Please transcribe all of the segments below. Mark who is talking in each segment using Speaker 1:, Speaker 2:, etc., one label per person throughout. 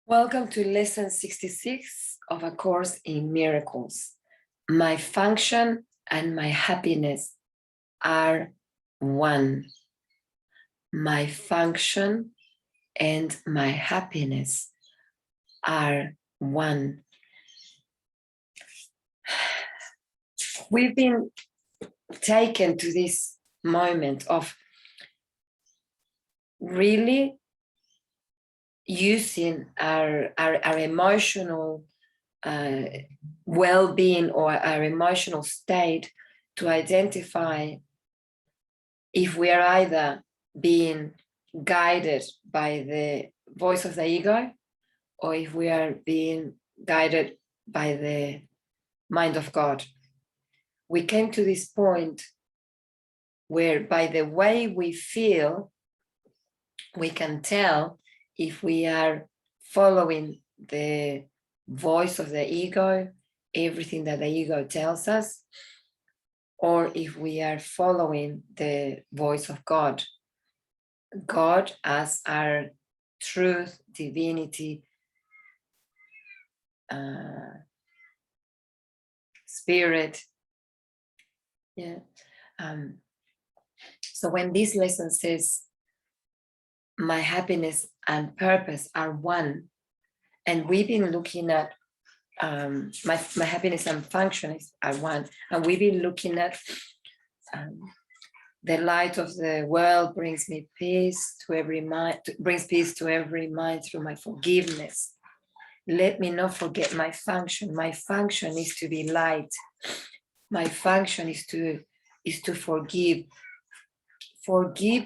Speaker 1: Welcome to lesson 66 of A Course in Miracles. My function and my happiness are one. My function and my happiness are one. We've been taken to this moment of really using our emotional well-being or our emotional state to identify if we are either being guided by the voice of the ego or if we are being guided by the mind of God. We came to this point where by the way we feel, we can tell if we are following the voice of the ego, everything that the ego tells us, or if we are following the voice of God. God as our truth, divinity, spirit. Yeah. So when this lesson says, my happiness and purpose are one, and we've been looking at my happiness and function are one, and we've been looking at the light of the world brings me peace to every mind, brings peace to every mind through my forgiveness. Let me not forget my function. My function is to be light. My function is to forgive. Forgive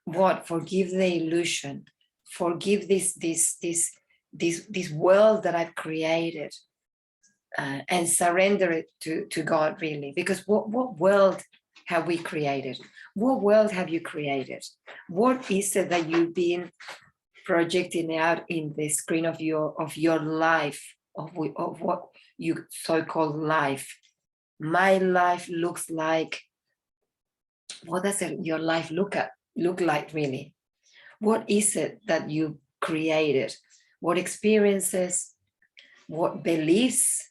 Speaker 1: what? Forgive the illusion. Forgive this world that I've created, and surrender it to God, really. Because what world have we created? What world have you created? What is it that you've been projecting out in the screen of your life, of what you so-called life? My life looks like, what does your life look like really? What is it that you created? What experiences, what beliefs?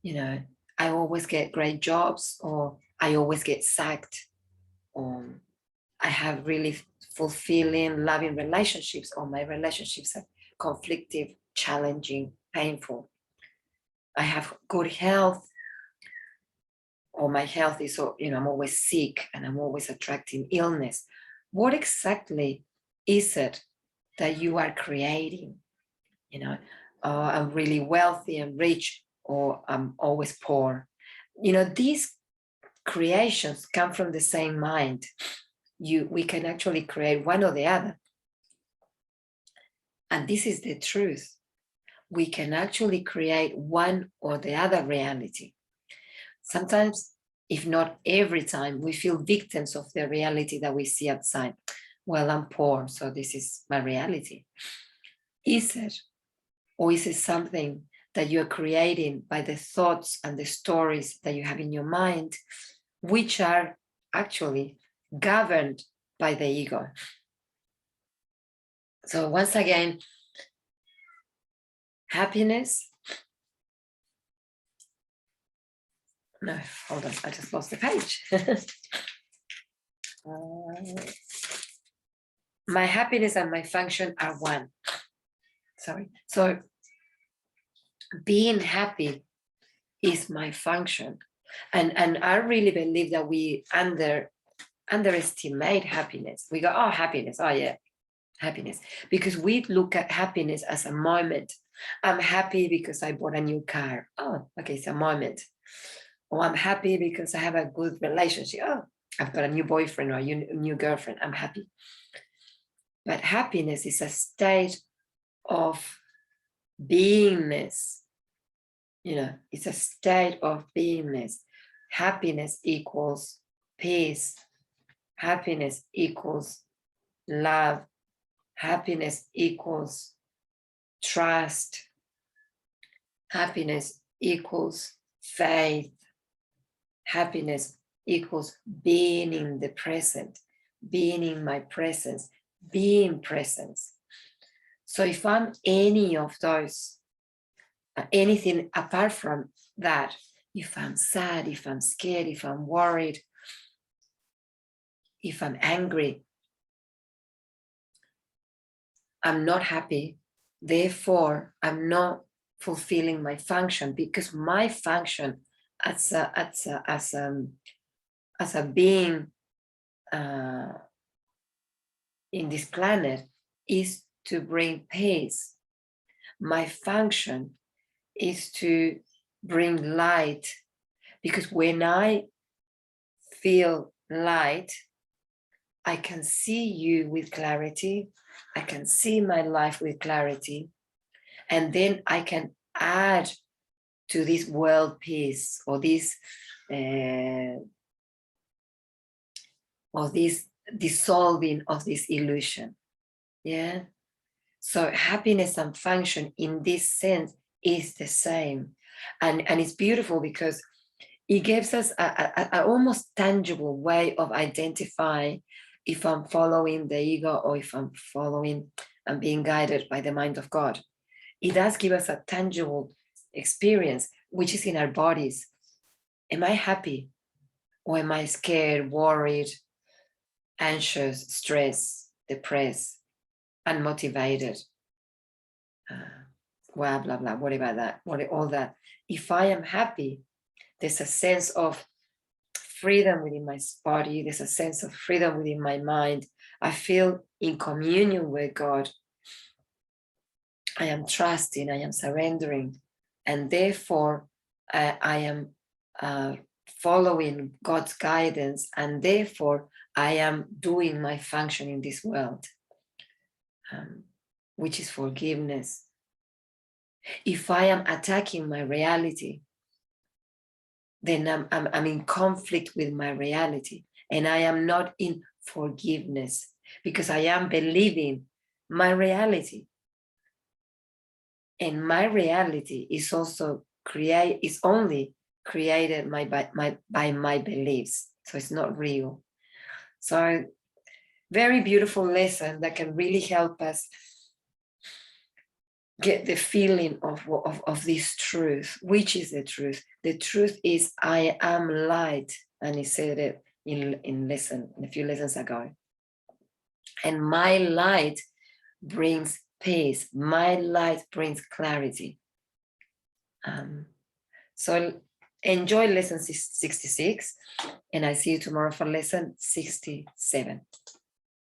Speaker 1: I always get great jobs, or I always get sacked, or I have really fulfilling, loving relationships, or my relationships are conflictive, challenging, painful. I have good health, or my health is, I'm always sick and I'm always attracting illness. What exactly is it that you are creating? I'm really wealthy and rich, or I'm always poor. These creations come from the same mind. We can actually create one or the other. And this is the truth. We can actually create one or the other reality. Sometimes, if not every time, we feel victims of the reality that we see outside. Well, I'm poor, so this is my reality. Is it? Or is it something that you're creating by the thoughts and the stories that you have in your mind, which are actually governed by the ego? So once again, happiness. No, hold on, I just lost the page. My happiness and my function are one. Sorry. So being happy is my function. And I really believe that we underestimate happiness. We go, oh, happiness. Oh, yeah, happiness. Because we look at happiness as a moment. I'm happy because I bought a new car. Oh, okay, it's a moment. Or I'm happy because I have a good relationship. Oh, I've got a new boyfriend or a new girlfriend. I'm happy. But happiness is a state of beingness. It's a state of beingness. Happiness equals peace. Happiness equals love. Happiness equals trust. Happiness equals faith. Happiness equals being in the present, being in my presence, being presence. So if I'm any of those, anything apart from that, if I'm sad, if I'm scared, if I'm worried, if I'm angry, I'm not happy, therefore I'm not fulfilling my function, because my function as a being in this planet is to bring peace. My function is to bring light, because when I feel light, I can see you with clarity, I can see my life with clarity, and then I can add to this world peace, or this dissolving of this illusion. Yeah. So happiness and function in this sense is the same. And it's beautiful because it gives us a almost tangible way of identifying if I'm following the ego or if I'm following and being guided by the mind of God. It does give us a tangible experience, which is in our bodies. Am I happy? Or am I scared, worried, anxious, stressed, depressed, unmotivated? Blah, blah, blah, what about that? All that. If I am happy, there's a sense of freedom within my body. There's a sense of freedom within my mind. I feel in communion with God. I am trusting, I am surrendering, and therefore I am following God's guidance, and therefore I am doing my function in this world, which is forgiveness. If I am attacking my reality, then I'm in conflict with my reality, and I am not in forgiveness, because I am believing my reality. And my reality is also only created by my beliefs. So it's not real. So very beautiful lesson that can really help us get the feeling of this truth. Which is the truth? The truth is I am light. And he said it in a few lessons ago. And my light brings peace. My light brings clarity. So enjoy lesson 66, and I see you tomorrow for lesson 67.